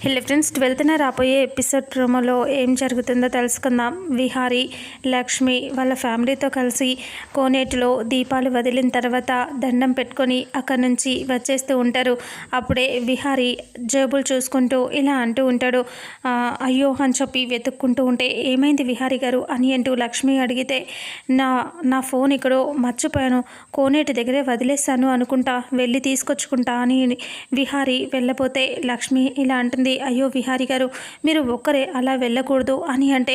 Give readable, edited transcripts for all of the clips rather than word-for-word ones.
Hello friends, 12న రాబోయే episode ప్రోమోలో ఏం జరుగుతుందో తెలుసుకుందాం. విహారీ, లక్ష్మి వాళ్ళ ఫ్యామిలీతో కలిసి కోనేటిలో దీపాలు వదిలిన తర్వాత దండం పెట్టుకొని అక్కడి నుంచి వచ్చేస్తూ ఉంటారు. అప్పుడే విహారీ జేబులు చూసుకుంటూ ఇలా అంటూ ఉంటాడు, అయ్యో అని చెప్పి వెతుక్కుంటూ ఉంటే, ఏమైంది విహారీ గారు అని అంటూ లక్ష్మి అడిగితే, నా ఫోన్ ఇక్కడో మర్చిపోయాను, కోనేటి దగ్గరే వదిలేస్తాను అనుకుంటా, వెళ్ళి తీసుకొచ్చుకుంటా అని విహారీ వెళ్ళపోతే లక్ష్మి ఇలా అంటుంది, అయ్యో విహారీ గారు మీరు ఒక్కరే అలా వెళ్ళకూడదు అని అంటే,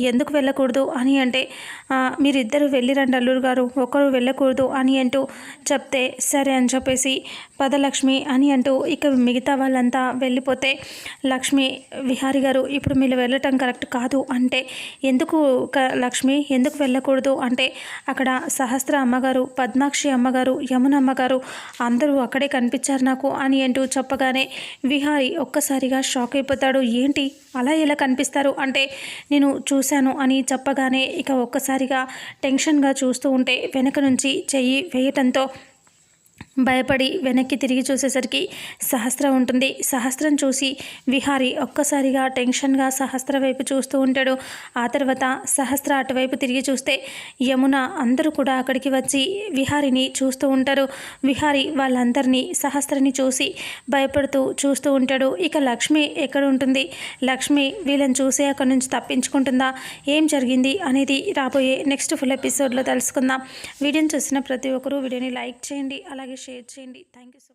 ఎందుకు వెళ్ళకూడదు అని అంటే, మీరిద్దరు వెళ్ళిరండి అల్లుడు గారు, ఒక్కరు వెళ్ళకూడదు అని అంటూ చెప్తే, సరే అని చెప్పేసి పదలక్ష్మి అని అంటూ ఇక మిగతా వాళ్ళంతా వెళ్ళిపోతే, లక్ష్మి విహారీ గారు ఇప్పుడు మీరు వెళ్ళటం కరెక్ట్ కాదు అంటే, ఎందుకు లక్ష్మి ఎందుకు వెళ్ళకూడదు అంటే, అక్కడ సహస్ర అమ్మగారు, పద్మాక్షి అమ్మగారు, యమున అమ్మగారు అందరూ అక్కడే కనిపించారు నాకు అని అంటూ చెప్పగానే విహారీ ఒక్కసారిగా షాక్ అయిపోతాడు. ఏంటి అలా ఎలా కనిపిస్తారు అంటే, నేను చూశాను అని చెప్పగానే ఇక ఒక్కసారిగా టెన్షన్గా చూస్తూ ఉంటే వెనక నుంచి చెయ్యి వేయటంతో భయపడి వెనక్కి తిరిగి చూసేసరికి సహస్ర ఉంటుంది. సహస్రం చూసి విహారీ ఒక్కసారిగా టెన్షన్గా సహస్ర వైపు చూస్తూ ఉంటాడు. ఆ తర్వాత సహస్ర అటువైపు తిరిగి చూస్తే యమున అందరూ కూడా అక్కడికి వచ్చి విహారీని చూస్తూ ఉంటారు. విహారీ వాళ్ళందరినీ సహస్రని చూసి భయపడుతూ చూస్తూ ఉంటాడు. ఇక లక్ష్మి ఎక్కడ ఉంటుంది? లక్ష్మి వీళ్ళని చూసి అక్కడి నుంచి తప్పించుకుంటుందా? ఏం జరిగింది అనేది రాబోయే నెక్స్ట్ ఫుల్ ఎపిసోడ్లో తెలుసుకుందాం. వీడియోని చూసిన ప్రతి ఒక్కరూ వీడియోని లైక్ చేయండి, అలాగే షేర్ చేయండి. Thank you so much.